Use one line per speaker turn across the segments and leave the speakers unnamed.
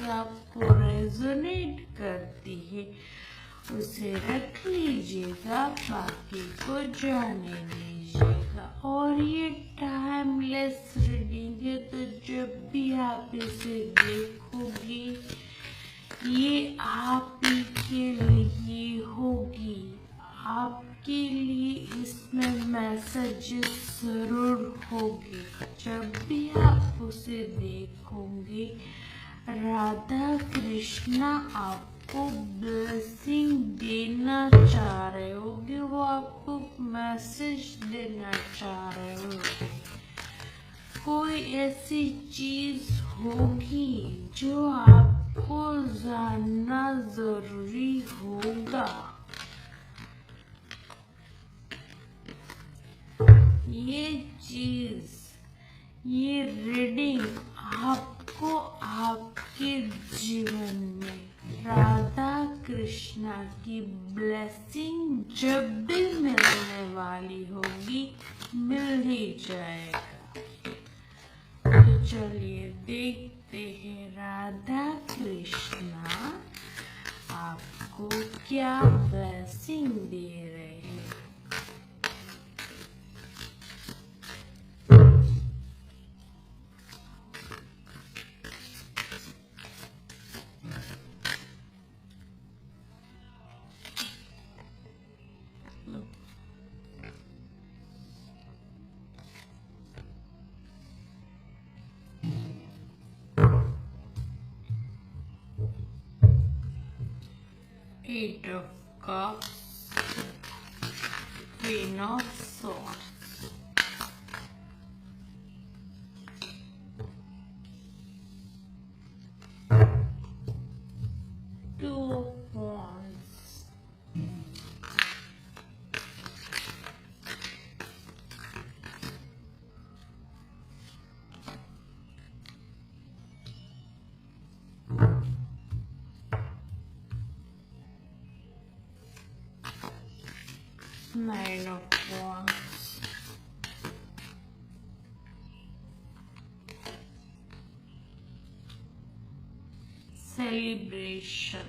आपको रेजोनेट करती है उसे रख लीजिएगा, बाकी को जाने दीजिएगा। और ये टाइमलेस रीडिंग है, तो जब भी आप इसे देखोगे ये आप ही के लिए होगी, आपके लिए इसमें मैसेजेस जरूर होंगे। जब भी आप उसे देखोगे राधा कृष्णा आपको ब्लेसिंग देना चाह रहे होगे, वो आपको मैसेज देना चाह रहे होगे। कोई ऐसी चीज होगी जो आपको जानना जरूरी होगा। ये चीज, ये रीडिंग आपको आपके जीवन में राधा कृष्णा की ब्लेसिंग जब भी मिलने वाली होगी, मिल ही जाएगा। तो चलिए देखते हैं राधा कृष्णा आपको क्या ब्लेसिंग दे रहे हैं। Eight of Cups, Queen of Swords, Two of Wands, Nine of Wands, Celebration,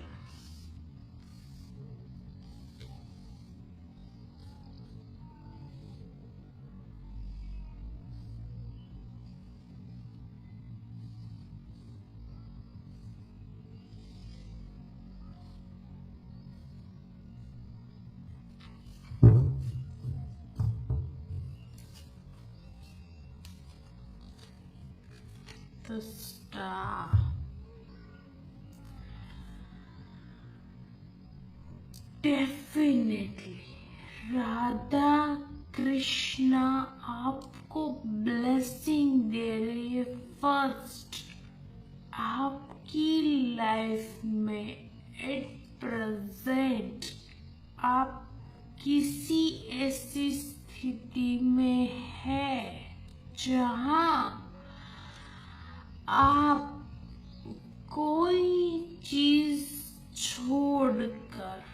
the Star. Definitely Radha Krishna आपको ब्लेसिंग दे रही है। फर्स्ट, आपकी लाइफ में एट प्रेजेंट आप किसी ऐसी स्थिति में है जहां आप कोई चीज छोड़कर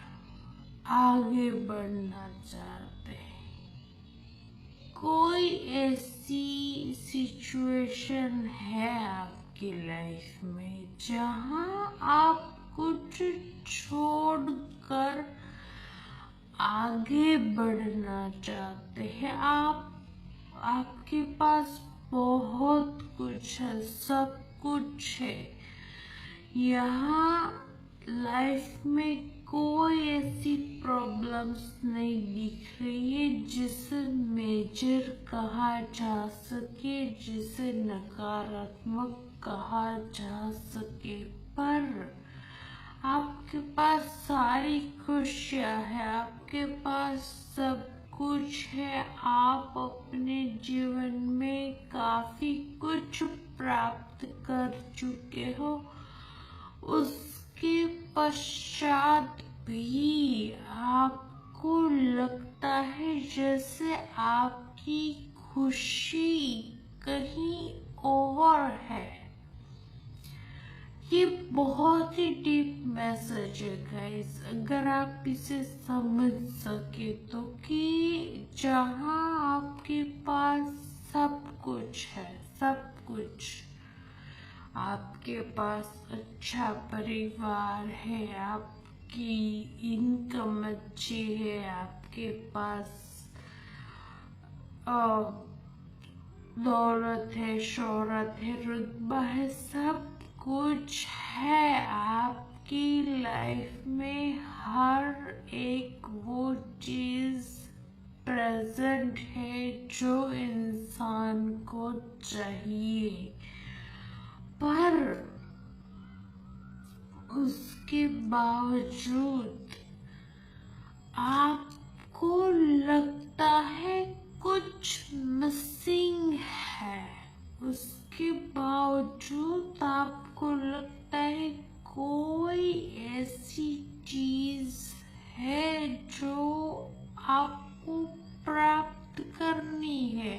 आगे बढ़ना चाहते हैं। कोई ऐसी सिचुएशन है आपकी लाइफ में जहां आप कुछ छोड़कर आगे बढ़ना चाहते हैं। आपके पास बहुत कुछ है, सब कुछ है। यहाँ लाइफ में कोई ऐसी प्रॉब्लम्स नहीं दिख रही है जिसे मेजर कहा जा सके, जिसे नकारात्मक कहा जा सके, पर आपके पास सारी खुशियां है, आपके पास सब कुछ है। आप अपने जीवन में काफी कुछ प्राप्त कर चुके हो। उसके पश्चात भी आपको लगता है जैसे आपकी खुशी कहीं और है। ये बहुत ही डीप मैसेज है गाइस, अगर आप इसे समझ सके तो, कि जहां आपके पास सब कुछ है, सब कुछ आपके पास अच्छा परिवार है, आपकी इनकम अच्छी है, आपके पास दौलत है, शोहरत है, रुतबा है, सब कुछ है। आपकी लाइफ में हर एक वो चीज प्रेजेंट है जो इंसान को चाहिए, पर उसके बावजूद आपको लगता है कुछ मिसिंग है, उसके बावजूद आपको लगता है कोई ऐसी चीज है जो आपको प्राप्त करनी है।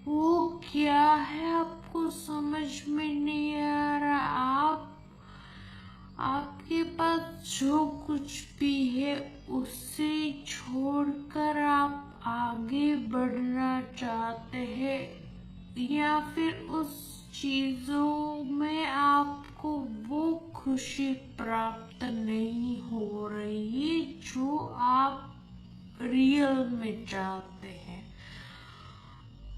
वो क्या है आपको समझ में नहीं आ रहा। आपके पास जो कुछ भी है उसे छोड़कर आप आगे बढ़ना चाहते हैं, या फिर उस चीजों में आपको वो खुशी प्राप्त नहीं हो रही है जो आप रियल में चाहते हैं।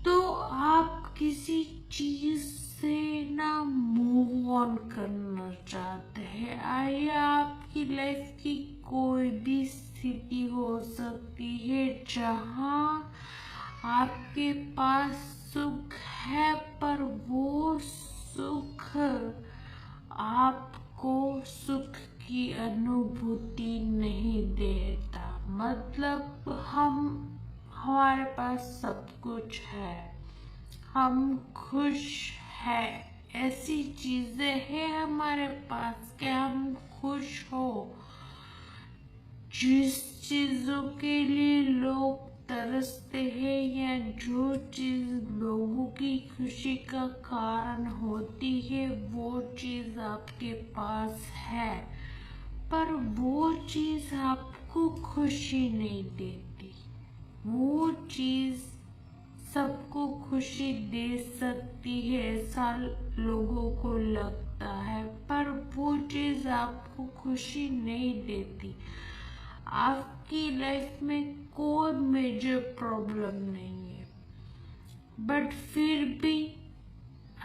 तो आप किसी चीज से ना मूव ऑन करना चाहते हैं। आइए, आपकी लाइफ की कोई भी स्थिति हो सकती है जहां आपके पास सुख है, पर वो सुख आपको सुख की अनुभूति नहीं देता। मतलब हमारे पास सब कुछ है, हम खुश है, ऐसी चीजें हैं हमारे पास कि हम खुश हो। जिस चीजों के लिए लोग तरसते हैं या जो चीज लोगों की खुशी का कारण होती है, वो चीज आपके पास है, पर वो चीज आपको खुशी नहीं देती। वो चीज सबको खुशी दे सकती है ऐसा लोगों को लगता है, पर वो चीज आपको खुशी नहीं देती। आपकी लाइफ में कोई मेजर प्रॉब्लम नहीं है, बट फिर भी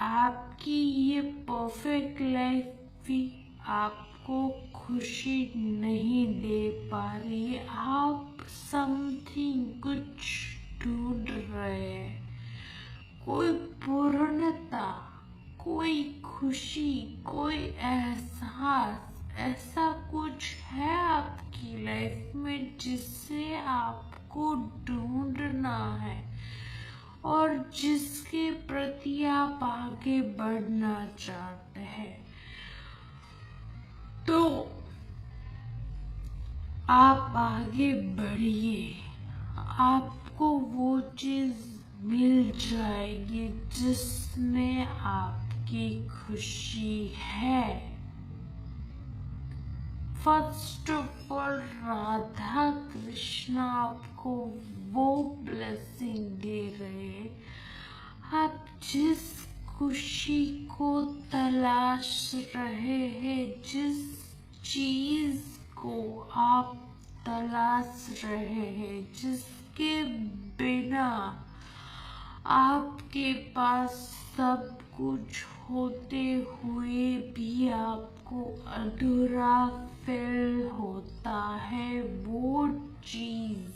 आपकी ये परफेक्ट लाइफ भी आपको खुशी नहीं दे पा रही है। आप समथिंग कुछ ढूंढ रहे हैं, कोई पूर्णता, कोई खुशी, कोई एहसास, ऐसा कुछ है आपकी लाइफ में जिससे आपको ढूंढना है और जिसके प्रति आप आगे बढ़ना चाहते हैं। तो आप आगे बढ़िए, आपको वो चीज मिल जाएगी जिसमें आपकी खुशी है। First of all, Radha Krishna आपको वो ब्लेसिंग दे रहे, आप जिस खुशी को तलाश रहे हैं, जिस चीज को आप तलाश रहे हैं, जिसके बिना आपके पास सब कुछ होते हुए भी आपको अधूरा फील होता है, वो चीज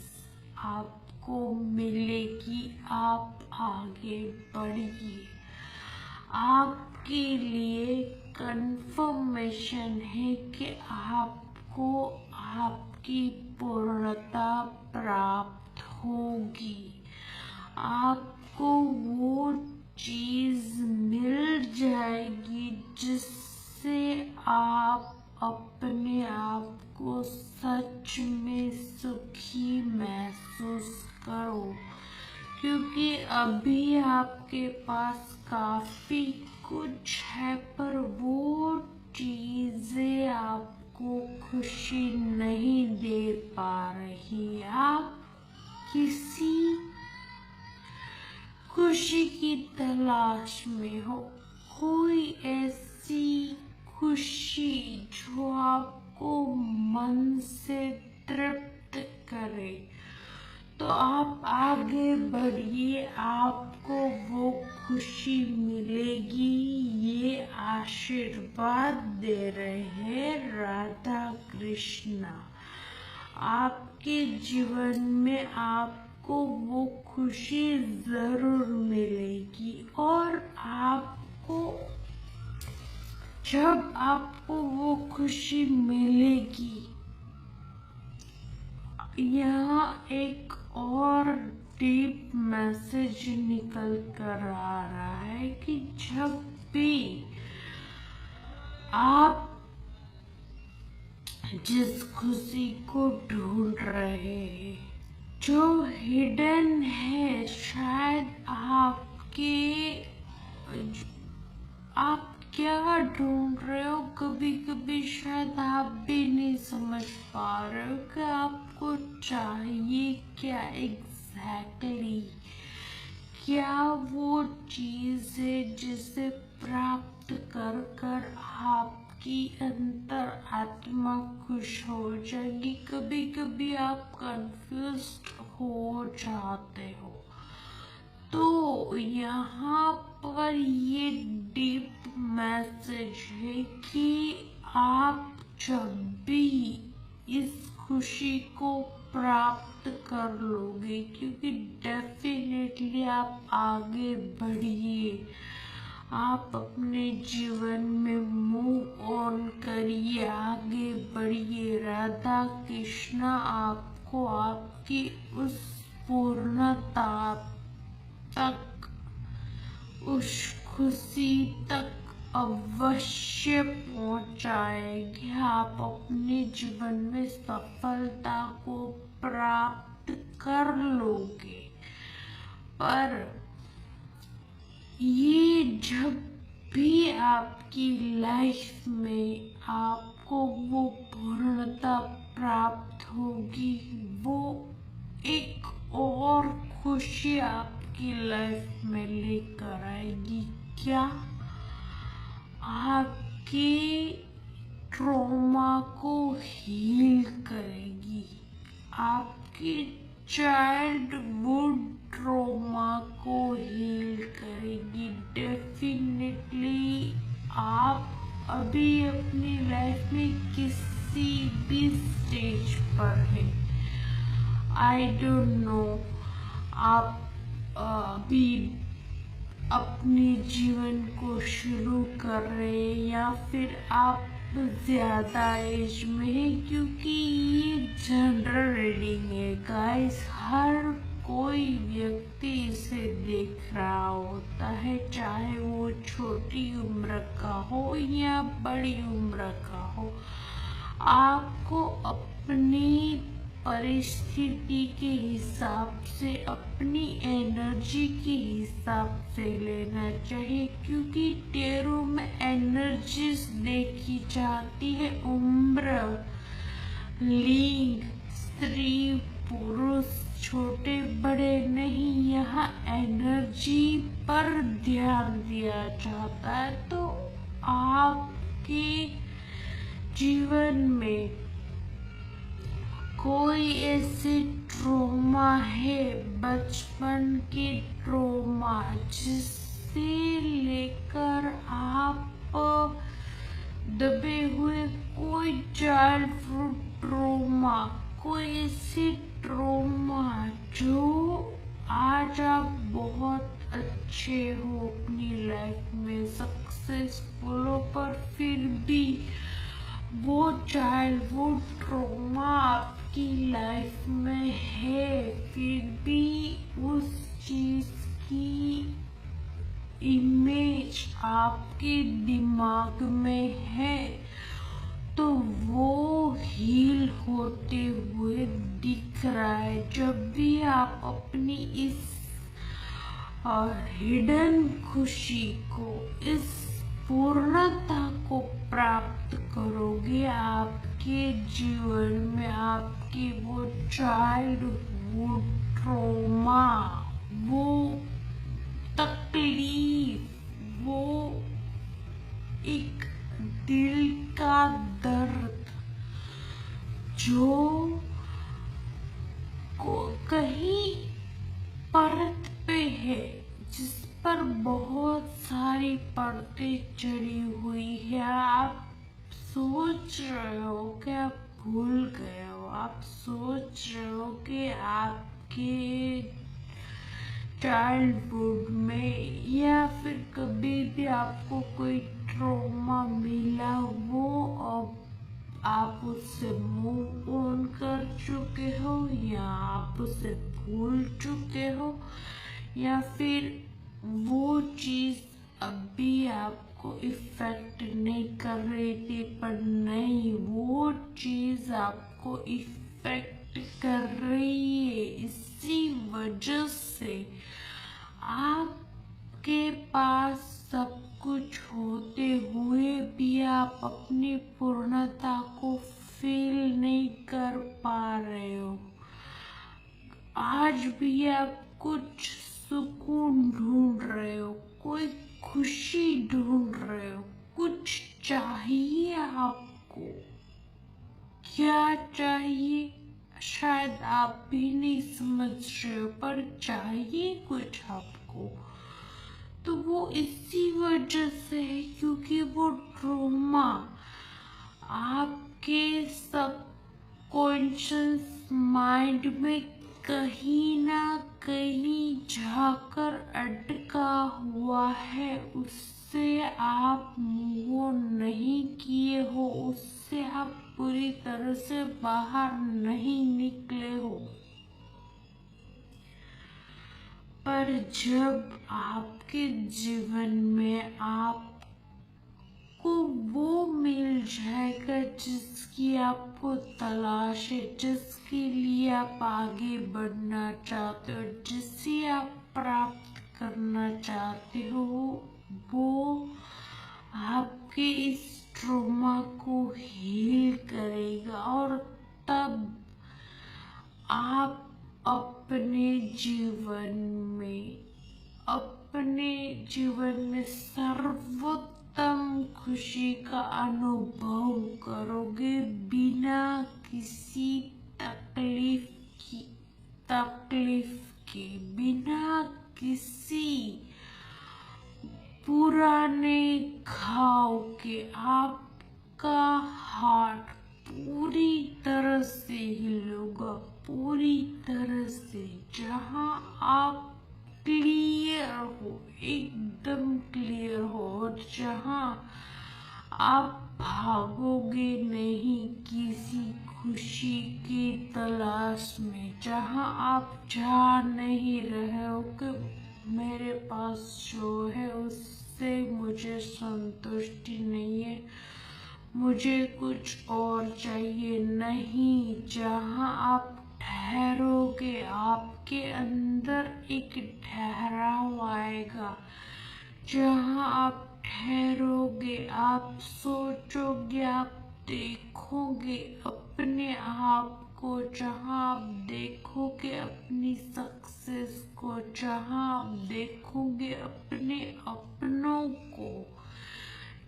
आपको मिलेगी। आप आगे बढ़िए। आपके लिए कंफर्मेशन है कि आपको आपकी पूर्णता प्राप्त होगी। आपको वो चीज मिल जाएगी जिससे आप अपने आप को सच में सुखी महसूस करो, क्योंकि अभी आपके पास काफी कुछ है, पर वो चीजें आपको खुशी नहीं दे पा रही। आप किसी खुशी की तलाश में हो, कोई ऐसी खुशी जो आपको मन से तृप्त करे, तो आप आगे बढ़िए, आपको वो खुशी मिलेगी। ये आशीर्वाद दे रहे हैं राधा कृष्णा। आपके जीवन में आपको वो खुशी जरूर मिलेगी, और आपको जब आपको वो खुशी मिलेगी, यहाँ एक और डीप मैसेज निकल कर आ रहा है कि जब भी आप जिस खुशी को ढूंढ रहे हैं, जो हिडन है, शायद आप क्या ढूंढ रहे हो, कभी कभी शायद आप भी नहीं समझ पा रहे हो कि आपको चाहिए क्या एग्जैक्टली, क्या वो चीज है जिसे प्राप्त कर कर आपकी अंतर आत्मा खुश हो जाएगी। कभी कभी आप कंफ्यूज्ड हो जाते हो, तो यहाँ पर ये डीप मैसेज है कि आप जब भी इस खुशी को प्राप्त कर लोगे, क्योंकि डेफिनेटली आप आगे बढ़िए, आप अपने जीवन में मूव ऑन करिए, आगे बढ़िए। राधा कृष्णा आपको आपकी उस पूर्णता तक, उस खुशी तक अवश्य पहुंचाएंगे। आप अपने जीवन में सफलता को प्राप्त कर लोगे, पर ये जब भी आपकी लाइफ में आपको वो पूर्णता प्राप्त होगी, वो एक और खुशी आपकी लाइफ में लेकर आएगी। क्या? आपके ट्रॉमा को हील करेगी, आपके चाइल्डहुड ट्रॉमा को हील करेगी। डेफिनेटली आप अभी अपनी लाइफ में किसी भी स्टेज पर हैं, आई डोंट नो, आप अभी अपने जीवन को शुरू कर रहे हैं या फिर आप ज्यादा एज में है, क्योंकि ये जनरल रीडिंग है गाइस। हर कोई व्यक्ति इसे देख रहा होता है, चाहे वो छोटी उम्र का हो या बड़ी उम्र का हो। आपको अपनी परिस्थिति के हिसाब से, अपनी एनर्जी के हिसाब से लेना चाहिए, क्योंकि टेरो में एनर्जीज देखी जाती है, उम्र, लिंग, स्त्री पुरुष, छोटे बड़े नहीं, यहाँ एनर्जी पर ध्यान दिया जाता है। तो आपके जीवन में कोई ऐसे ट्रॉमा है, बचपन के ट्रॉमा, जिससे लेकर आप दबे हुए, कोई चाइल्डहुड ट्रॉमा, कोई ऐसी ट्रॉमा जो आज आप बहुत अच्छे हो, अपनी लाइफ में सक्सेसफुल हो, पर फिर भी वो चाइल्डहुड ट्रॉमा आपकी लाइफ में है, फिर भी उस चीज की इमेज आपके दिमाग में है, तो वो हील होते हुए दिख रहा है। जब भी आप अपनी इस हिडन खुशी को, इस पूर्णता को प्राप्त करोगे, आपके जीवन में आपकी वो चाइल्डहुड ट्रॉमा, वो तकलीफ, वो दिल का दर्द जो कहीं परत पे है, जिस पर बहुत सारी परतें चढ़ी हुई है। आप सोच रहे हो कि आप भूल गए हो, आप सोच रहे हो कि आपके चाइल्डहुड में या फिर कभी भी आपको कोई ट्रॉमा मिला, वो अब आप उससे मूव ऑन कर चुके हो या आप उसे भूल चुके हो, या फिर वो चीज अभी आपको इफेक्ट नहीं कर रही थी, पर नहीं, वो चीज आपको इफेक्ट कर रही है। इसी वजह से आपके पास सब कुछ होते हुए भी आप अपनी पूर्णता को फील नहीं कर पा रहे हो। आज भी आप कुछ सुकून ढूंढ रहे हो, कोई खुशी ढूंढ रहे हो, कुछ चाहिए आपको। क्या चाहिए शायद आप भी नहीं समझ रहे हो, पर चाहिए कुछ आपको। तो वो इसी वजह से है क्योंकि वो ट्रॉमा आपके सबकॉन्शियस माइंड में कहीं ना कहीं जाकर अटका हुआ है। उससे आप मूव नहीं किए हो, उससे आप पूरी तरह से बाहर नहीं निकले हो। पर जब आपके जीवन में आपको वो मिल जाएगा जिसकी आपको तलाश है, जिसके लिए आप आगे बढ़ना चाहते हो, जिसे आप प्राप्त करना चाहते हो, वो आपके इस ट्रॉमा को हील करेगा। और तब आप अपने जीवन में सर्वोत्तम खुशी का अनुभव करोगे, बिना किसी तकलीफ के, बिना किसी पुराने घाव के। आपका हार्ट पूरी तरह से हिलेगा, पूरी तरह से। जहां आप क्लियर हो, एकदम क्लियर हो, और जहां आप भागोगे नहीं किसी खुशी की तलाश में, जहां आप जा नहीं रहे हो कि मेरे पास जो है उससे मुझे संतुष्टि नहीं है, मुझे कुछ और चाहिए। नहीं, जहां आप ठहरोगे, आपके अंदर एक ठहराव आएगा। जहां आप ठहरोगे, आप सोचोगे, आप देखोगे अपने आप को, जहां आप देखोगे अपनी सक्सेस को, जहां आप देखोगे अपने अपनों को,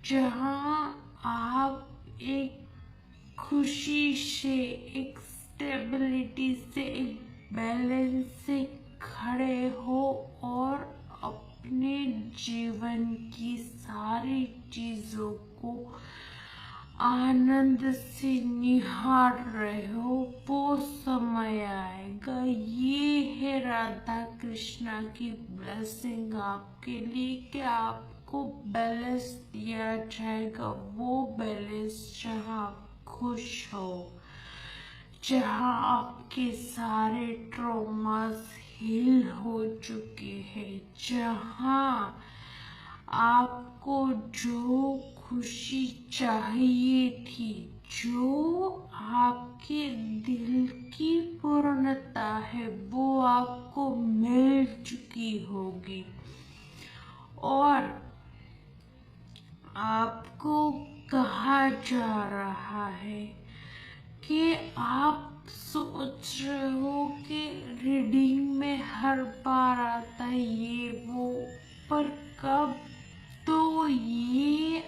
जहां आप एक खुशी से, एक स्टेबिलिटी से, एक बैलेंस से खड़े हो और अपने जीवन की सारी चीजों को आनंद से निहार रहे हो, वो समय आएगा। ये है राधा कृष्णा की ब्लेसिंग आपके लिए कि आपको बैलेंस दिया जाएगा। वो बैलेंस जहाँ आप खुश हो, जहाँ आपके सारे ट्रॉमास हील हो चुके हैं, जहाँ आपको जो खुशी चाहिए थी, जो आपके दिल की पूर्णता है, वो आपको मिल चुकी होगी। और आपको कहा जा रहा है कि आप सोच रहे हो कि रीडिंग में हर बार आता है ये वो, पर कब तो ये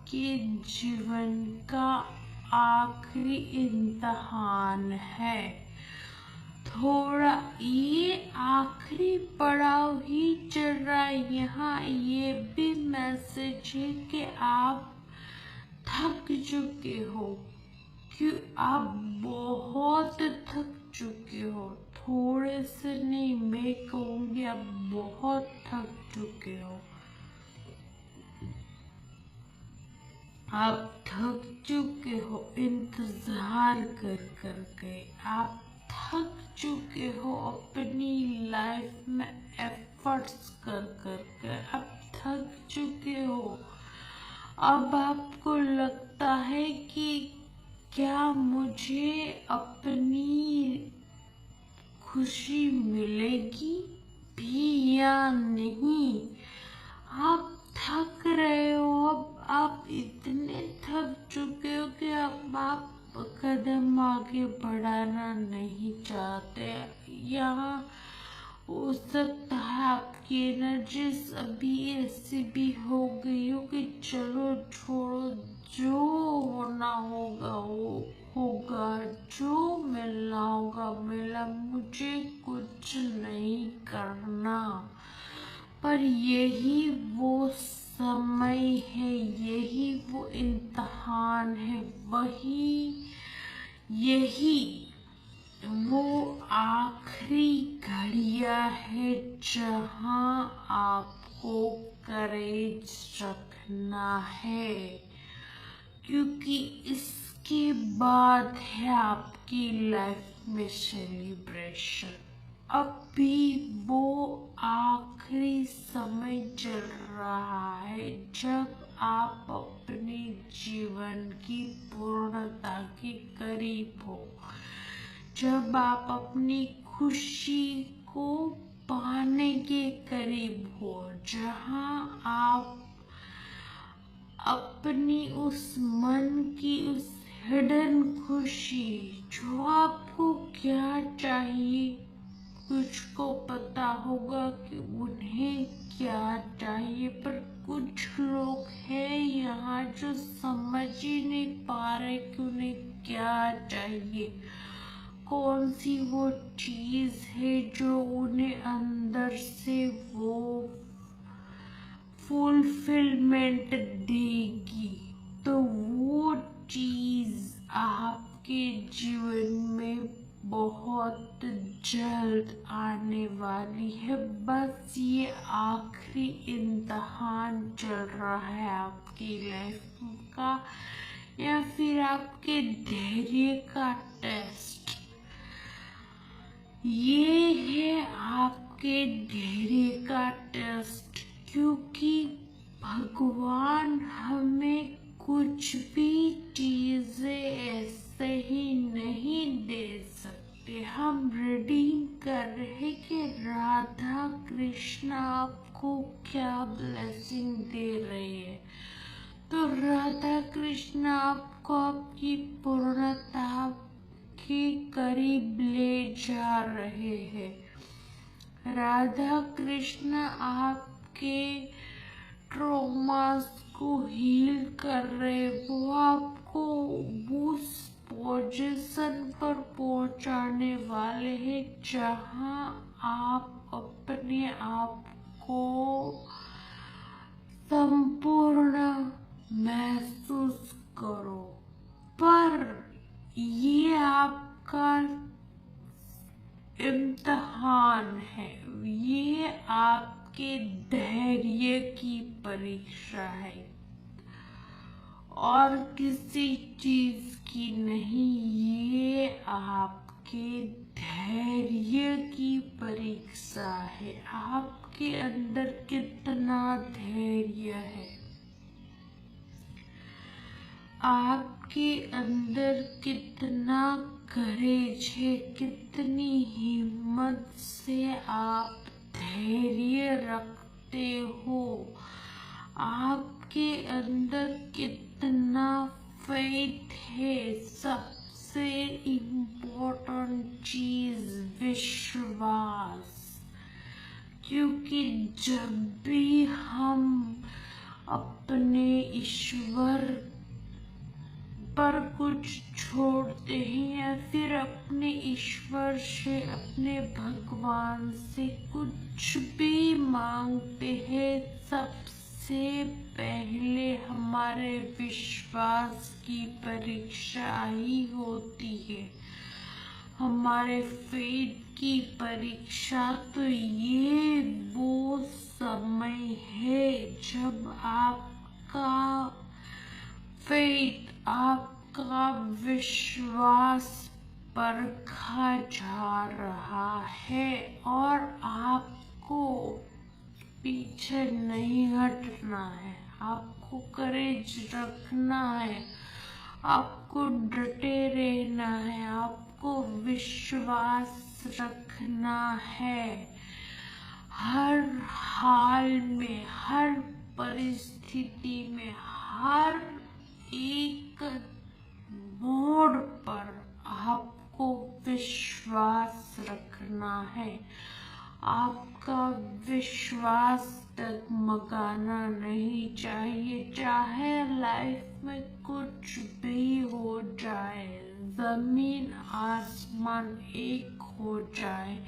आपके जीवन का आखिरी इम्तिहान है। थोड़ा ये आखिरी पड़ाव ही चल रहा है। यहाँ ये भी मैसेज है कि आप थक चुके हो, कि आप बहुत थक चुके हो। थोड़े से नहीं, मैं कहूँगी आप बहुत थक चुके हो। आप थक चुके हो इंतजार कर कर के। आप थक चुके हो अपनी लाइफ में एफर्ट्स कर कर के। आप थक चुके हो। अब आपको लगता है कि क्या मुझे अपनी खुशी मिलेगी भी या नहीं। आप थक रहे हो। अब आप इतने थक चुके हो कि अब आप कदम आगे बढ़ाना नहीं चाहते। यहाँ हो सकता है आपकी एनर्जीज अभी ऐसी भी हो गई हो कि चलो छोड़ो, जो होना होगा वो होगा, जो मिलना होगा मिला, मुझे कुछ नहीं करना। पर यही वो समय है, यही वो इम्तिहान है, यही वो आखिरी घड़ियां है जहां आपको करेज रखना है, क्योंकि इसके बाद है आपकी लाइफ में सेलिब्रेशन। अभी वो आखिरी समय चल रहा है जब आप अपने जीवन की पूर्णता के करीब हो, जब आप अपनी खुशी को पाने के करीब हो, जहां आप अपनी उस मन की उस हिडन खुशी, जो आपको क्या चाहिए, कुछ को पता होगा कि उन्हें क्या चाहिए, पर कुछ लोग हैं यहाँ जो समझ ही नहीं पा रहे कि उन्हें क्या चाहिए, कौन सी वो चीज है जो उन्हें अंदर से वो फुलफिलमेंट देगी। तो वो चीज आपके जीवन में बहुत जल्द आने वाली है। बस ये आखिरी इम्तिहान चल रहा है आपकी लाइफ का, या फिर आपके धैर्य का टेस्ट। ये है आपके धैर्य का टेस्ट, क्योंकि भगवान हमें कुछ भी चीजें ऐसे ही नहीं दे सकते। हम रीडिंग कर रहे कि राधा कृष्ण आपको क्या ब्लेसिंग दे रहे हैं। तो राधा कृष्ण आपको आपकी पूर्णता के करीब ले जा रहे हैं। राधा कृष्ण आपके ट्रॉमास को हील कर रहे, वो आपको उस पोजीशन पर पहुंचाने वाले हैं जहां आप अपने आप को संपूर्ण महसूस करो। पर ये आपका इम्तिहान है, ये आपके धैर्य की परीक्षा है और किसी चीज की नहीं। ये आपके धैर्य की परीक्षा है। आपके अंदर कितना धैर्य है, आपके अंदर कितना करेज है, कितनी हिम्मत से आप धैर्य रखते हो, आपके अंदर कितना फेथ है। सबसे इम्पोर्टेंट चीज विश्वास, क्योंकि जब भी हम अपने ईश्वर पर कुछ छोड़ते हैं या फिर अपने ईश्वर से, अपने भगवान से कुछ भी मांगते हैं, सबसे पहले हमारे विश्वास की परीक्षा ही होती है, हमारे फेथ की परीक्षा। तो ये वो समय है जब आपका फेथ, आपका विश्वास परखा जा रहा है और आपको पीछे नहीं हटना है, आपको करेज रखना है, आपको डटे रहना है, आपको विश्वास रखना है। हर हाल में, हर परिस्थिति में, हर एक मोड़ पर आपको विश्वास रखना है। आपका विश्वास डगमगाना नहीं चाहिए, चाहे लाइफ में कुछ भी हो जाए, जमीन आसमान एक हो जाए,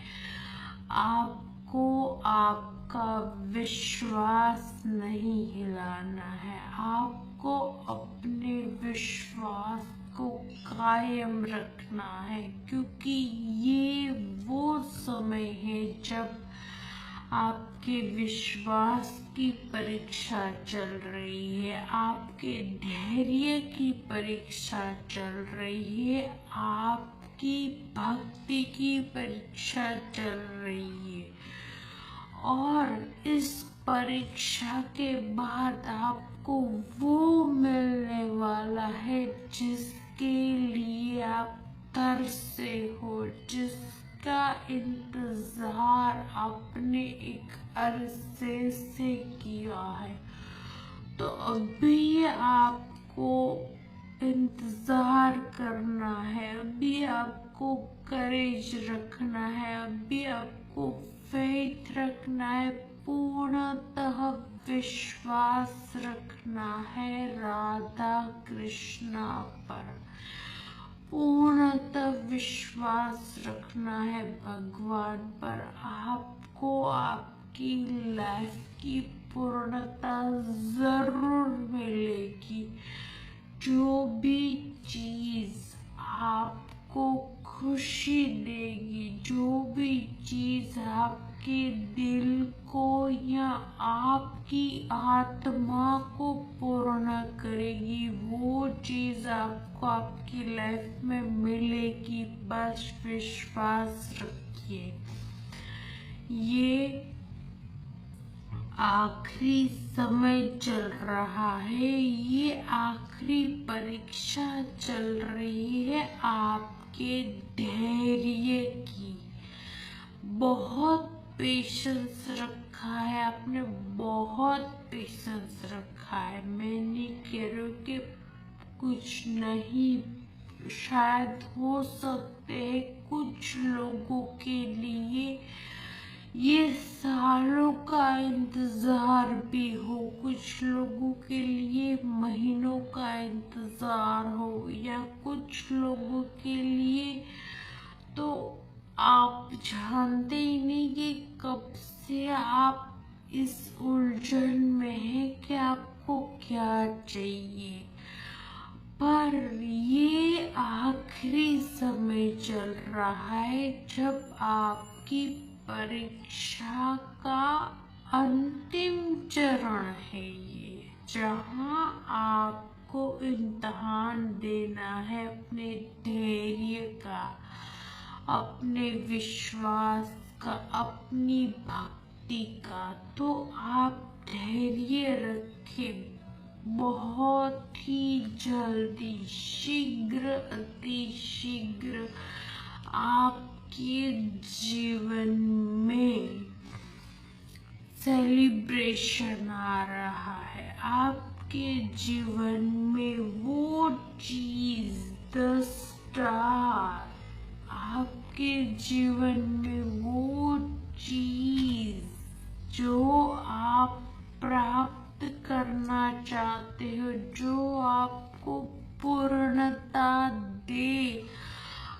आपको आपका विश्वास नहीं हिलाना है। आपको अपने विश्वास को कायम रखना है, क्योंकि ये वो समय है जब आपके विश्वास की परीक्षा चल रही है, आपके धैर्य की परीक्षा चल रही है, आपकी भक्ति की परीक्षा चल रही है। और इस परीक्षा के बाद आपको वो मिलने वाला है जिसके लिए आप तरसे हो, जिसका इंतजार आपने एक अरसे से किया है। तो अभी आपको इंतजार करना है, अभी आपको करेज रखना है, अभी आपको फेथ रखना है, पूर्णतः विश्वास रखना है राधा कृष्णा पर, पूर्णतः विश्वास रखना है भगवान पर। आपको आपकी लाइफ की पूर्णता जरूर मिलेगी। जो भी चीज आपको खुशी देगी, जो भी चीज आपके दिल को या आपकी आत्मा को पूर्ण करेगी, वो चीज आपको आपकी लाइफ में मिलेगी। बस विश्वास रखिए। ये आखिरी समय चल रहा है, ये आखिरी परीक्षा चल रही है आपके धैर्य की। बहुत पेशेंस रखा है आपने, बहुत पेशेंस रखा है। मैं नहीं कह रही हूँ कि कुछ नहीं, शायद हो सकते हैं कुछ लोगों के लिए ये सालों का इंतजार भी हो, कुछ लोगों के लिए महीनों का इंतजार हो, या कुछ लोगों के लिए तो आप जानते ही नहीं कि कब से आप इस उलझन में हैं कि आपको क्या चाहिए। पर ये आखिरी समय चल रहा है जब आपकी परीक्षा का अंतिम चरण है ये, जहां आपको इम्तिहान देना है अपने धैर्य का, अपने विश्वास का, अपनी भक्ति का। तो आप धैर्य रखें, बहुत ही जल्दी, शीघ्र, अति शीघ्र आपके जीवन में सेलिब्रेशन आ रहा है। आपके जीवन में वो चीज, द स्टार, आपके जीवन में वो चीज जो आप प्राप्त करना आपको पूर्णता दे।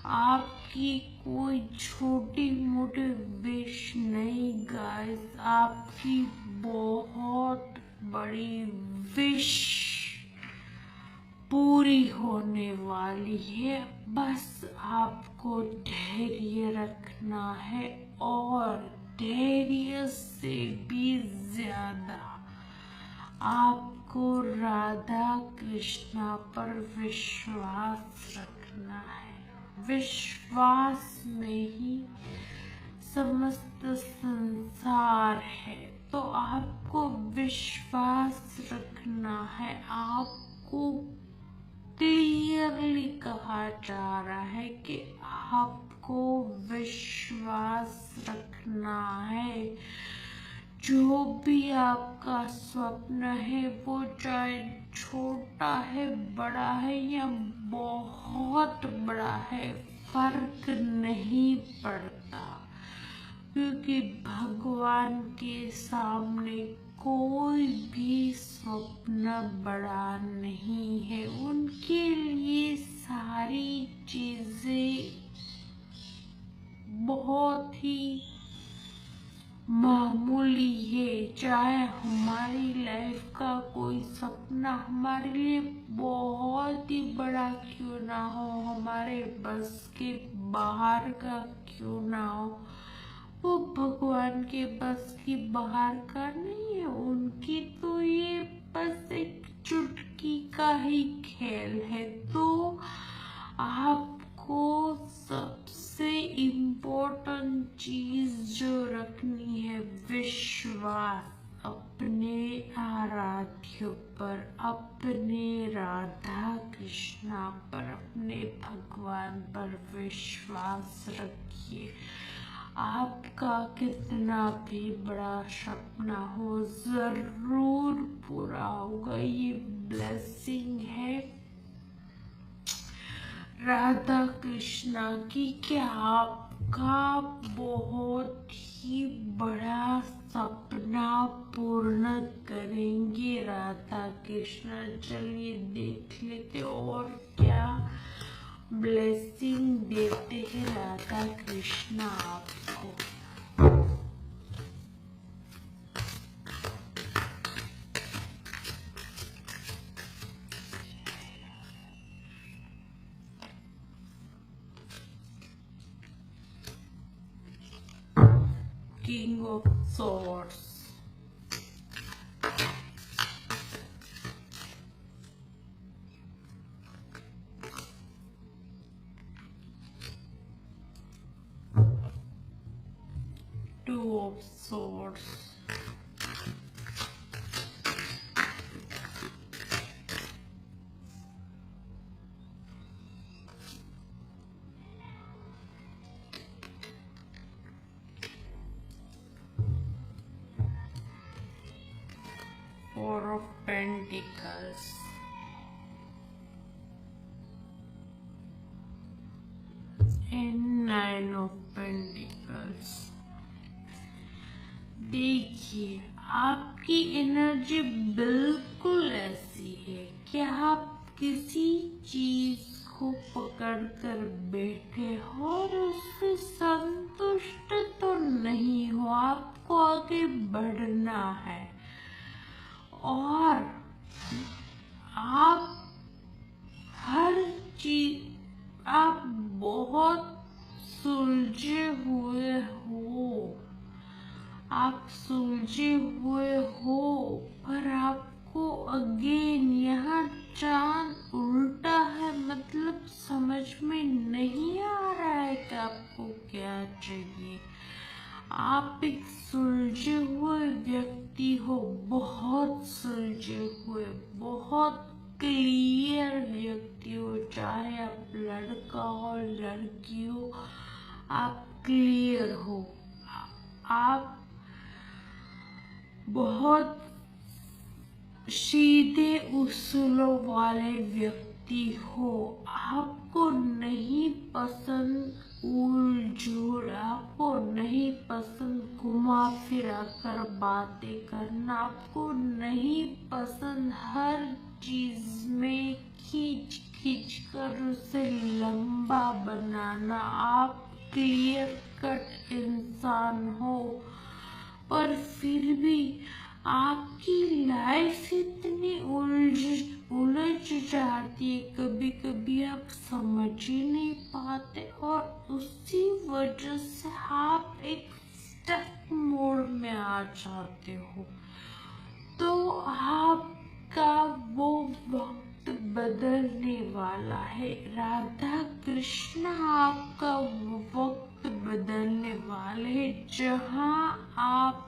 आपकी कोई छोटी मोटी विश नहीं गाइस, आपकी बहुत बड़ी विश पूरी होने वाली है। बस आपको धैर्य रखना है, और धैर्य से भी ज्यादा आपको राधा कृष्णा पर विश्वास रखना है। विश्वास में ही समस्त संसार है, तो आपको विश्वास रखना है। आपको क्लियरली कहा जा रहा है कि आपको विश्वास रखना है। जो भी आपका स्वप्न है, वो चाहे छोटा है, बड़ा है या बहुत बड़ा है, फर्क नहीं पड़ता, क्योंकि भगवान के सामने कोई भी स्वप्न बड़ा नहीं है। उनके लिए सारी चीजें बहुत ही मामूली है। चाहे हमारी लाइफ का कोई सपना हमारे लिए बहुत ही बड़ा क्यों ना हो, हमारे बस के बाहर का क्यों ना हो, वो भगवान के बस की बाहर का नहीं है। उनकी तो ये बस एक चुटकी का ही खेल है। तो आपको सबसे इम्पोर्टेंट चीज जो रखनी है, विश्वास अपने आराध्य पर, अपने राधा कृष्णा पर, अपने भगवान पर विश्वास रखिए। आपका कितना भी बड़ा सपना हो, जरूर पूरा होगा। ये ब्लेसिंग है राधा कृष्णा की कि आपका बहुत ही बड़ा सपना पूर्ण करेंगे राधा कृष्णा। चलिए देख लेते और क्या ब्लेसिंग देते हैं राधा कृष्णा आपको। King of Swords, Two of Swords, Four of Pentacles, and Nine of Pentacles। देखिए आपकी एनर्जी बिल्कुल ऐसी है कि आप किसी चीज को पकड़कर बैठे हो और उससे संतुष्ट तो नहीं हो, आपको आगे बढ़ना है। और आप हर चीज, आप बहुत सुलझे हुए हो, आप सुलझे हुए हो, पर आपको अगेन यहाँ चांद उल्टा है। मतलब समझ में नहीं आ रहा है कि आपको क्या चाहिए। आप एक सुलझे हुए व्यक्ति हो, बहुत सुलझे हुए, बहुत क्लियर व्यक्ति हो। चाहे आप लड़का हो लड़की हो, आप क्लियर हो। आप बहुत सीधे उसूलों वाले व्यक्ति हो। आपको नहीं पसंद उलझुल, आपको नहीं पसंद घुमा फिरा कर बातें करना, आपको नहीं पसंद हर चीज में खींच खींच कर उसे लंबा बनाना। आप क्लियर कट इंसान हो, पर फिर भी आपकी लाइफ इतनी उलझ जाती है, कभी कभी आप समझ ही नहीं पाते, और उसी वजह से आप एक स्टक मोड में आ जाते हो। तो आपका वो वक्त बदलने वाला है। राधा कृष्ण आपका वो वक्त बदलने वाले हैं, जहां आप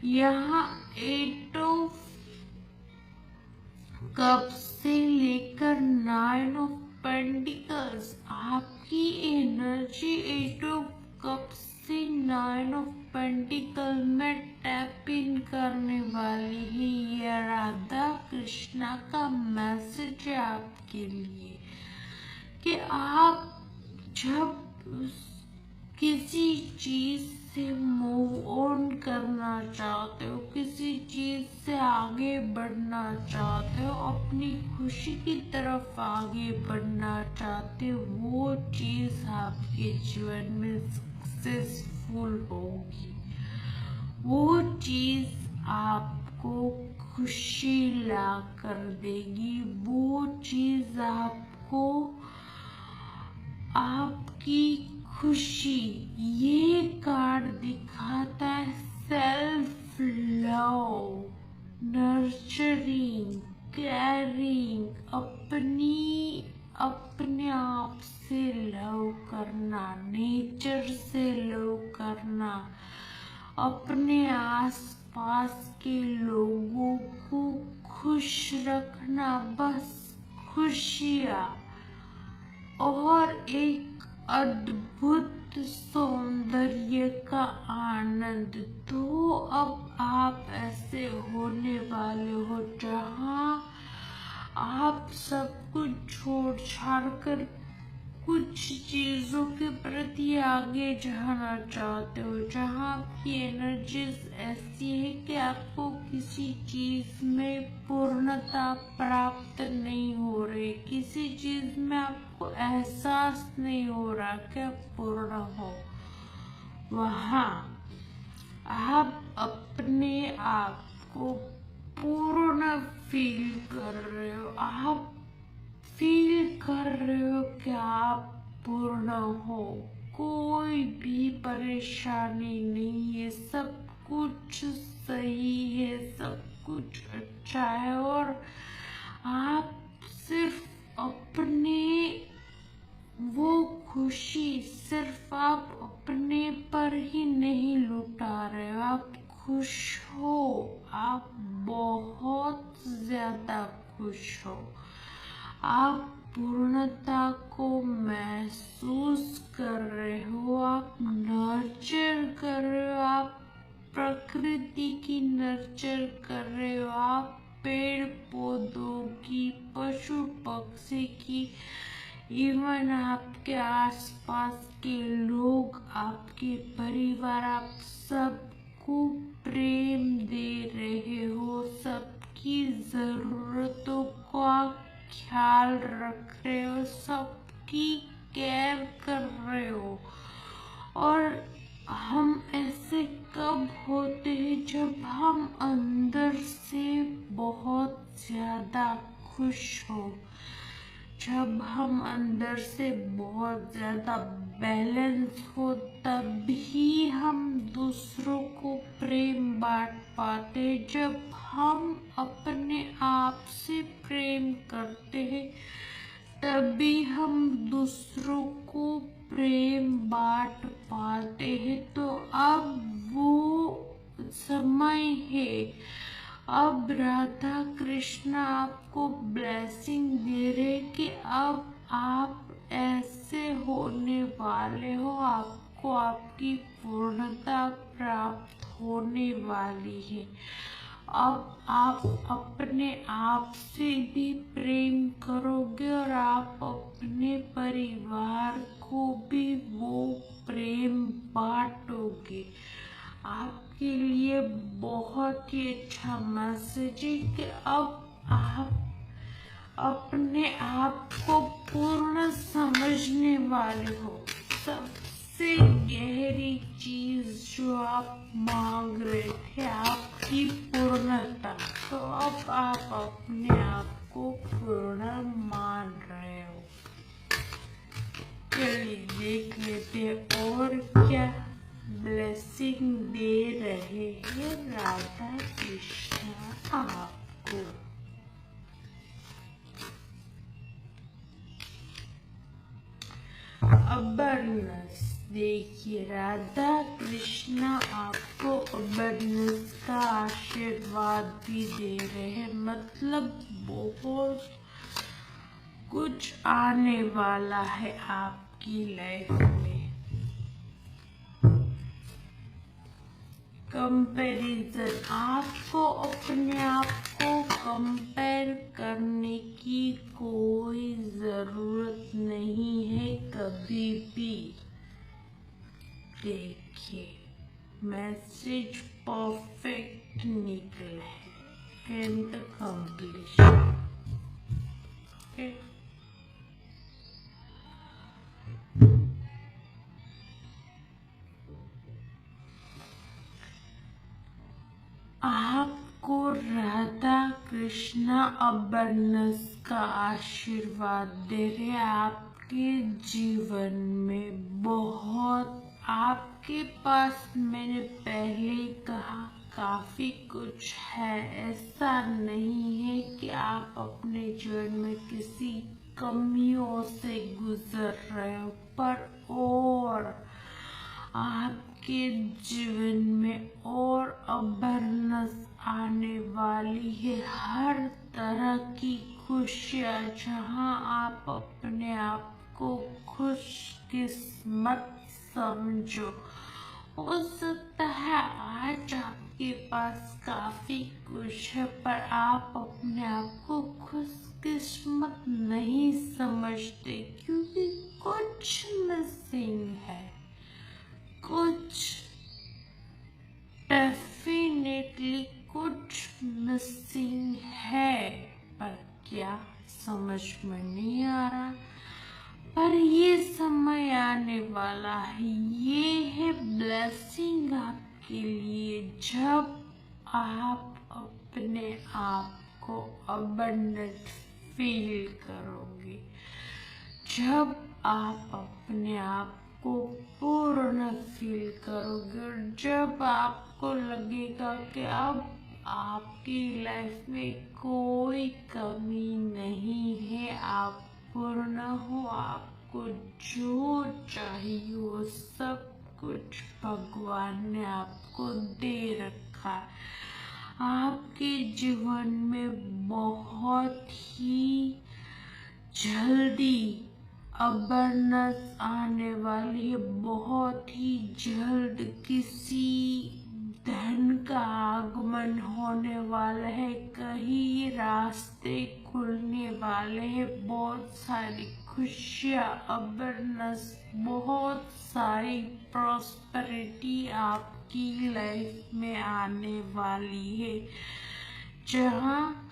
यहाँ 8 कप से लेकर 9 पेंटिकल्स, आपकी एनर्जी 8 कप से 9 पेंटिकल में टैप इन करने वाली है। ये राधा कृष्णा का मैसेज है आपके लिए कि आप जब किसी चीज से मूव ऑन करना चाहते हो, किसी चीज से आगे बढ़ना चाहते हो, अपनी खुशी की तरफ आगे बढ़ना चाहते हो, वो चीज आपके जीवन में सक्सेसफुल होगी। वो चीज आपको खुशी ला कर देगी। वो चीज आपको आपकी खुशी, ये कार्ड दिखाता है सेल्फ लव, नर्चरिंग, केयरिंग, अपने आप से लव करना, नेचर से लव करना, अपने आसपास के लोगों को खुश रखना, बस खुशियाँ और एक अद्भुत सौंदर्य का आनंद। तो अब आप ऐसे होने वाले हो जहां आप सब कुछ छोड़ छाड़ कर कुछ चीजों के प्रति आगे जाना चाहते हो, जहां आपकी एनर्जीज ऐसी है कि आपको किसी चीज में पूर्णता प्राप्त नहीं हो रही, किसी चीज में आपको एहसास नहीं हो रहा कि आप पूर्ण हो। वहां आप अपने आप को पूर्ण फील कर रहे हो। आप फील कर रहे हो कि आप पूर्ण हो, कोई भी परेशानी नहीं है, सब कुछ सही है, सब कुछ अच्छा है, और आप सिर्फ अपने वो खुशी सिर्फ आप अपने पर ही नहीं लुटा रहे हो, आप खुश हो, आप बहुत ज्यादा खुश हो। आप पूर्णता को महसूस कर रहे हो, आप नर्चर कर रहे हो, आप प्रकृति की नर्चर कर रहे हो, आप पेड़ पौधों की, पशु पक्षी की, इवन आपके आसपास के लोग, आपके परिवार, आप सबको प्रेम दे रहे हो, सबकी जरूरतों का ख्याल रख रहे हो, सबकी केयर कर रहे हो। और हम ऐसे कब होते हैं जब हम अंदर से बहुत ज्यादा खुश हो, जब हम अंदर से बहुत ज्यादा बैलेंस हो, तभी हम दूसरों को प्रेम बांट पाते हैं। जब हम अपने आप से प्रेम करते हैं, तभी हम दूसरों को प्रेम बांट पाते हैं। तो अब वो समय है, अब राधा कृष्ण आपको ब्लेसिंग दे रहे कि अब आप ऐसे होने वाले हो, आपको आपकी पूर्णता प्राप्त होने वाली है। अब आप अपने आप से भी प्रेम करोगे और आप अपने परिवार को भी वो प्रेम बांटोगे। आपके लिए बहुत ही अच्छा मैसेज है कि अब आप अपने आप को पूर्ण समझने वाले हो। सबसे गहरी चीज जो आप मांग रहे थे, आपकी पूर्णता, तो अब आप अपने आप को पूर्ण मान रहे हो। चलिए देख लेते और क्या ब्लेसिंग दे रहे हैं राधा कृष्ण आपको। अबरनेस, देखिए राधा कृष्ण आपको अबरनेस का आशीर्वाद भी दे रहे हैं। मतलब बहुत कुछ आने वाला है आपकी लाइफ में। कंपैरिजन, आपको अपने आप को कंपेयर करने की कोई जरूरत नहीं है कभी भी। देखिए मैसेज परफेक्ट निकला है एंड कंप्लीशन। आपको राधा कृष्ण अबरनेस का आशीर्वाद दे रहे। आपके जीवन में बहुत, आपके पास मैंने पहले कहा काफी कुछ है। ऐसा नहीं है कि आप अपने जीवन में किसी कमियों से गुजर रहे हो, पर और आपके जीवन में और अबरनेस आने वाली है। हर तरह की खुशियाँ, जहाँ आप अपने आप को खुशकिस्मत समझो। हो सकता है आज आपके पास काफी कुछ है, पर आप अपने आप को खुशकिस्मत नहीं समझते, क्योंकि कुछ मिसिंग है। कुछ डेफिनेटली कुछ मिसिंग है, पर क्या समझ में नहीं आ रहा। पर ये समय आने वाला है, ये है ब्लेसिंग आपके लिए, जब आप अपने आप को अबंडेंट फील करोगे, जब आप अपने आप को पूर्ण फील करोगे, और जब आपको लगेगा कि अब आपकी लाइफ में कोई कमी नहीं है, आप पूर्ण हो, आपको जो चाहिए वो सब कुछ भगवान ने आपको दे रखा है। आपके जीवन में बहुत ही जल्दी अबरनेस आने वाली है। बहुत ही जल्द किसी धन का आगमन होने वाला है। कहीं रास्ते खुलने वाले हैं। बहुत सारी खुशियाँ, अबरनेस, बहुत सारी प्रॉस्पेरिटी आपकी लाइफ में आने वाली है, जहाँ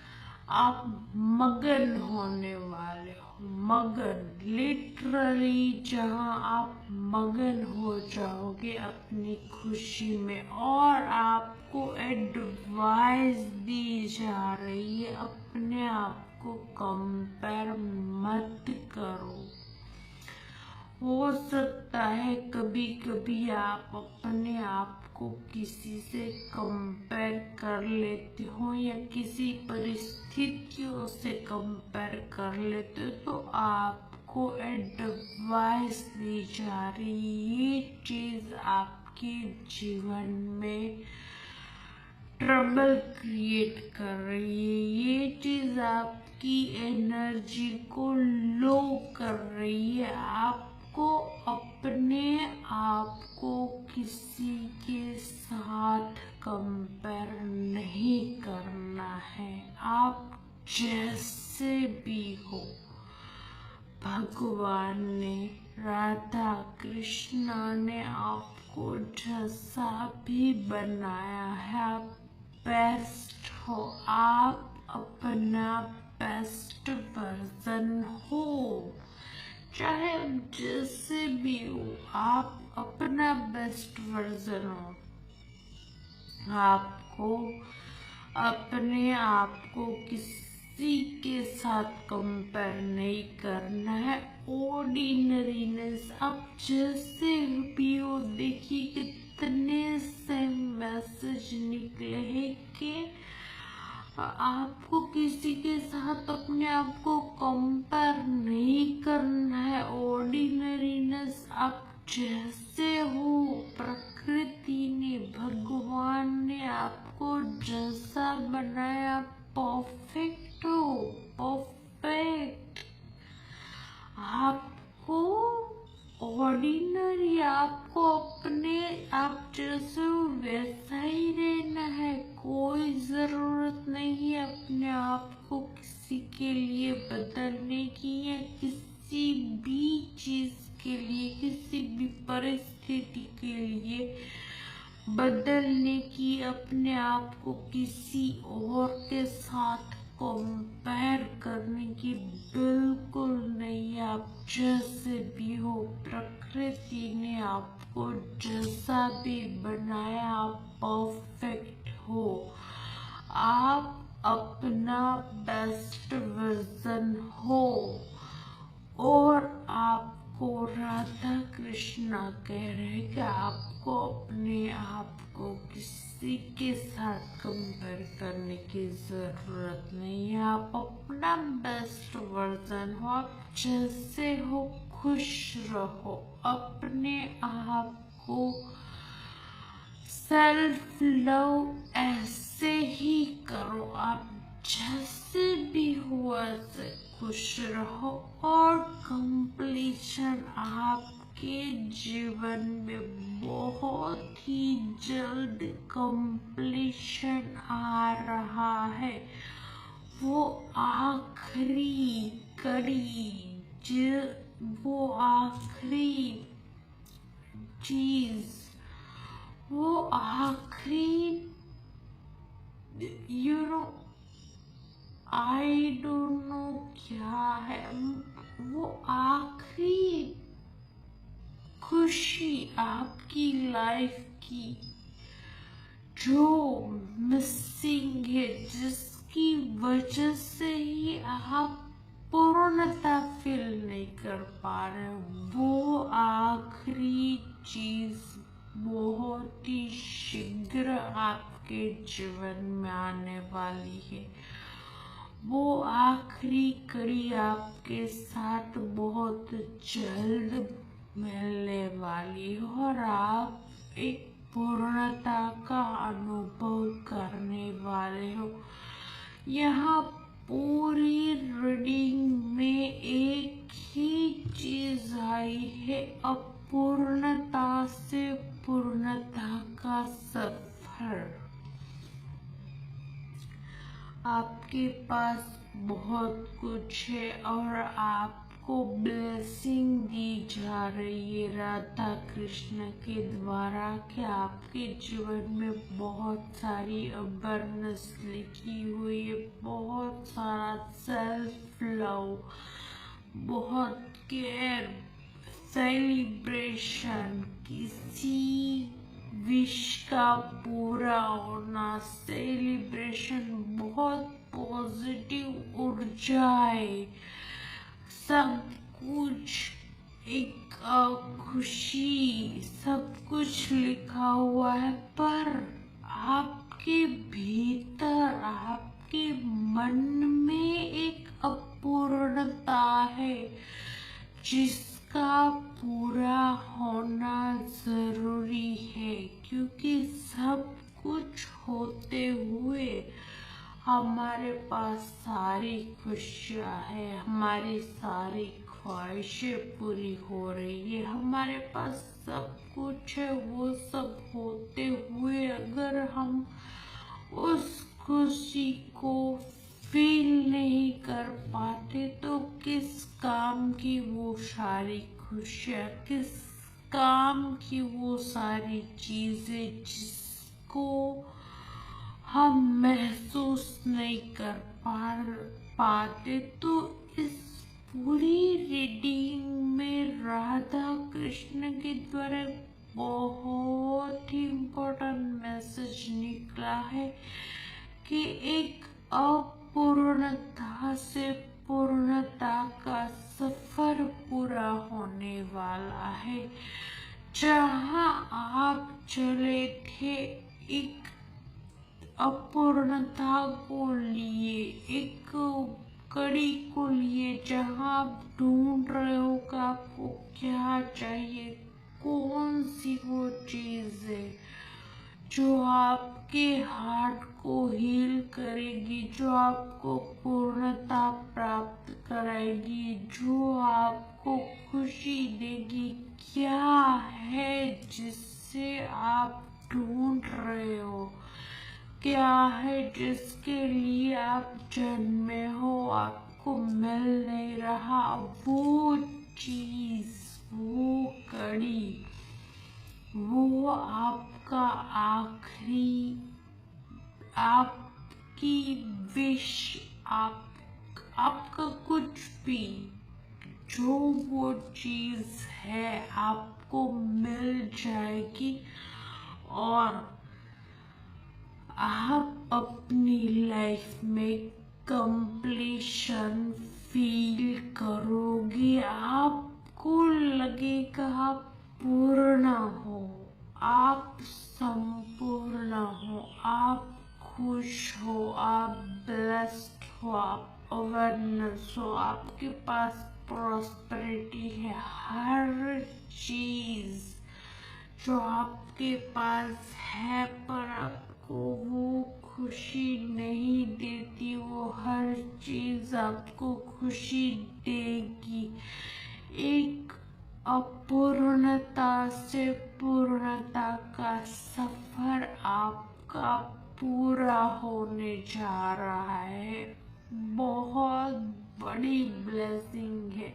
आप मगन होने वाले हो। मगन, लिटरली जहाँ आप मगन हो जाओगे अपनी खुशी में। और आपको एडवाइस दी जा रही है, अपने आप को कंपेयर मत करो। हो सकता है कभी कभी आप अपने आप को किसी से कंपेयर कर लेते हो, या किसी परिस्थितियों से कंपेयर कर लेते हो, तो आपको एडवाइस दी जा रही है। ये चीज आपके जीवन में ट्रबल क्रिएट कर रही है। ये चीज आपकी एनर्जी को लो कर रही है। आपको अपने आप को किसी के साथ कंपेयर नहीं करना है। आप जैसे भी हो, भगवान ने, राधा कृष्ण ने आपको जैसा भी बनाया है, आप बेस्ट हो। आप अपना बेस्ट वर्जन हो। चाहे जैसे भी हो, आप अपना बेस्ट वर्जन हो। आपको अपने आप को किसी के साथ कंपेयर नहीं करना है। ऑर्डिनरीनेस आप जैसे भी हो, देखिए कितने से मैसेज निकले हैं कि आपको किसी के साथ अपने आप को कंपेयर नहीं करना है। ऑर्डिनरीनेस आप जैसे हो, प्रकृति ने, भगवान ने आपको जैसा बनाया, परफेक्ट हो, परफेक्ट। आपको ऑर्डिनरी, आपको अपने आप जैसे हो वैसा ही रहना है। कोई जरूरत नहीं है अपने आप को किसी के लिए बदलने की या किसी भी चीज के लिए, किसी भी परिस्थिति के लिए बदलने की, अपने आप को किसी और के साथ कंपेयर करने की बिल्कुल नहीं। आप जैसे भी हो, प्रकृति ने आपको जैसा भी बनाया, आप परफेक्ट हो। आप अपना बेस्ट वर्जन हो। और आपको राधा कृष्णा कह रहे हैं कि आपको अपने आप को किसी के साथ कंपेयर करने की जरूरत नहीं है। आप अपना बेस्ट वर्जन हो। आप जैसे हो खुश रहो। अपने आप को सेल्फ लव ऐसे ही करो। आप जैसे भी हो ऐसे खुश रहो। और कंप्लीशन आपके जीवन में बहुत ही जल्द कंप्लीशन आ रहा है। वो आखिरी कड़ी, वो आखिरी चीज, वो आखिरी, you know, I don't know क्या है, वो आखिरी खुशी आपकी लाइफ की जो मिसिंग है, जिसकी वजह से ही आप पूर्णता फील नहीं कर पा रहे हो, वो आखिरी चीज बहुत ही शीघ्र आपके जीवन में आने वाली है। वो आखिरी कड़ी आपके साथ बहुत जल्द मिलने वाली है और आप एक पूर्णता का अनुभव करने वाले हो। यहाँ पूरी रीडिंग में एक ही चीज आई है, अपूर्णता से पूर्णता का सफर। आपके पास बहुत कुछ है और आपको ब्लेसिंग दी जा रही है राधा कृष्ण के द्वारा कि आपके जीवन में बहुत सारी अवेयरनेस लिखी हुई है, बहुत सारा सेल्फ लव, बहुत केयर, सेलिब्रेशन, किसी विश का पूरा होना, सेलिब्रेशन, बहुत पॉजिटिव ऊर्जाएं, सब कुछ एक खुशी, सब कुछ लिखा हुआ है। पर आपके भीतर, आपके मन में एक अपूर्णता है जिसका पूरा होना जरूरी है, क्योंकि सब कुछ होते हुए हमारे पास सारी खुशियां है, हमारी सारी ख्वाहिशें पूरी हो रही है, हमारे पास सब कुछ है। वो सब होते हुए अगर हम उस खुशी को फील नहीं कर पाते तो किस काम की वो सारी खुशियाँ, किस काम की वो सारी चीजें जिसको हम महसूस नहीं कर पाते। तो इस पूरी रीडिंग में राधा कृष्ण के द्वारा बहुत ही इम्पोर्टेंट मैसेज निकला है कि एक अपूर्णता से पूर्णता का सफर पूरा होने वाला है। जहाँ आप चले थे एक अपूर्णता को लिए, एक कड़ी को लिए, जहाँ आप ढूंढ रहे हो कि आपको क्या चाहिए, कौन सी वो चीज है जो आपके हार्ट को हील करेगी, जो आपको पूर्णता प्राप्त कराएगी, जो आपको खुशी देगी। क्या है जिससे आप ढूंढ रहे हो, क्या है जिसके लिए आप जन्मे हो, आपको मिल नहीं रहा वो चीज, वो कड़ी, वो आपका आखिरी, आपकी विश, आपका कुछ भी, जो वो चीज है आपको मिल जाएगी और आप अपनी लाइफ में कंप्लीशन फील करोगे। आपको लगेगा आप पूर्ण हो, आप संपूर्ण हो, आप खुश हो, आप ब्लेस्ड हो, आप अवेयरनेस हो, आपके पास प्रॉस्पेरिटी है। हर चीज जो आपके पास है पर आपको वो खुशी नहीं देती, वो हर चीज आपको खुशी देगी। एक अपूर्णता से पूर्णता का सफर आपका पूरा होने जा रहा है। बहुत बड़ी ब्लेसिंग है।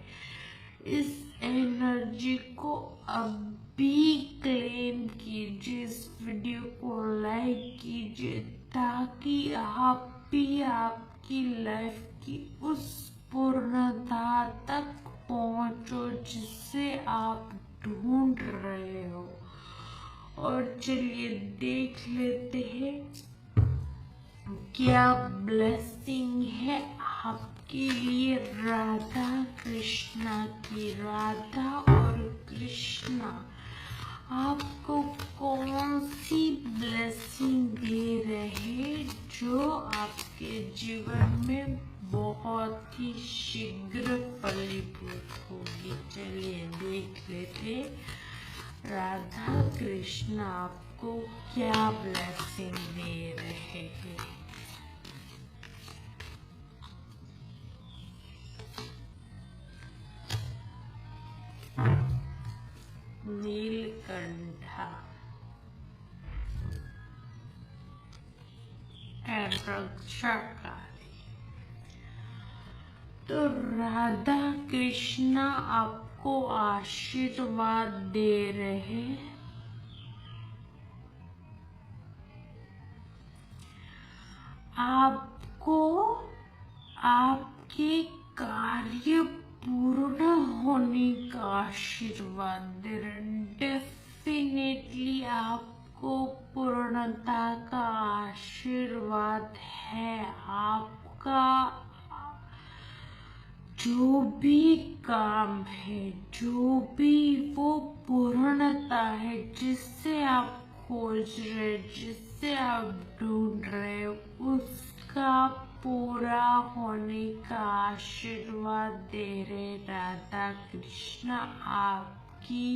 इस एनर्जी को अभी क्लेम कीजिए, इस वीडियो को लाइक कीजिए ताकि आप भी आपकी लाइफ की उस पूर्णता तक पहुंचो जिससे आप ढूंढ रहे हो। और चलिए देख लेते हैं क्या ब्लेसिंग है आपके लिए राधा कृष्णा की। राधा और कृष्णा आपको कौन सी ब्लेसिंग दे रहे जो आपके जीवन में बहुत ही शीघ्र फलीभूत होगी। चलिए देख लेते राधा कृष्ण आपको क्या ब्लेसिंग दे रहे हैं। नीलकंठा एंड रक्षा काली। तो राधा कृष्णा आपको आशीर्वाद दे रहे, आपको आपके कार्य पूर्ण होने का आशीर्वाद दे रहे। डेफिनेटली आपको पूर्णता का आशीर्वाद है। आपका जो भी काम है, जो भी वो पूर्णता है जिससे आप खोज रहे, जिससे आप ढूंढ रहे, उसका पूरा होने का आशीर्वाद दे रहे राधा कृष्ण आपकी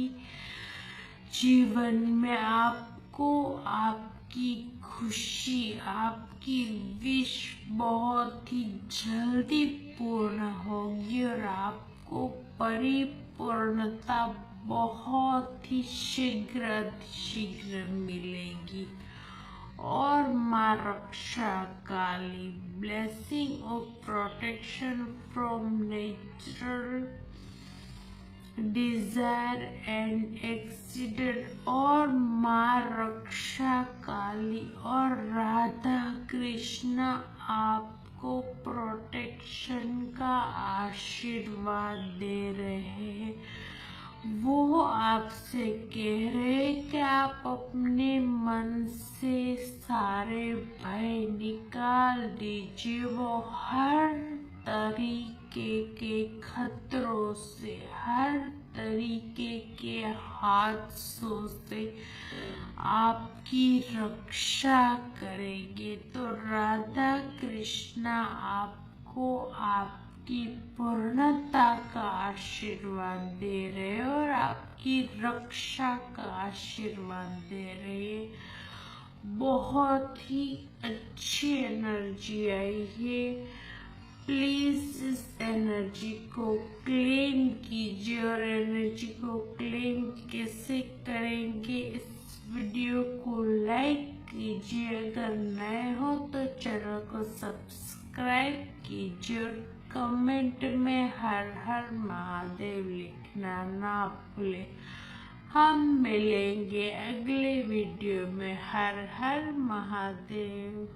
जीवन में। आपको आपकी खुशी, आपकी विश बहुत ही जल्दी पूर्ण होगी और आपको परिपूर्णता बहुत ही शीघ्र मिलेगी। और माँ Raksha Kali, blessing of protection from natural desire and accident. और माँ रक्षा काली और राधा कृष्ण आपको प्रोटेक्शन का आशीर्वाद दे रहे हैं। वो आपसे कह रहे हैं कि आप अपने मन से सारे भय निकाल दीजिए। वो हर तरीके के खतरों से, हर तरीके के हादसों से आपकी रक्षा करेंगे। तो राधा कृष्णा आपको आपकी पूर्णता का आशीर्वाद दे रहे हैं और आपकी रक्षा का आशीर्वाद दे रहे हैं। बहुत ही अच्छी एनर्जी आई है। प्लीज इस एनर्जी को क्लेम कीजिए। और एनर्जी को क्लेम कैसे करेंगे, इस वीडियो को लाइक कीजिए। अगर नए हो तो चैनल को सब्सक्राइब कीजिए और कमेंट में हर हर महादेव लिखना ना भूलें। हम मिलेंगे अगले वीडियो में। हर हर महादेव।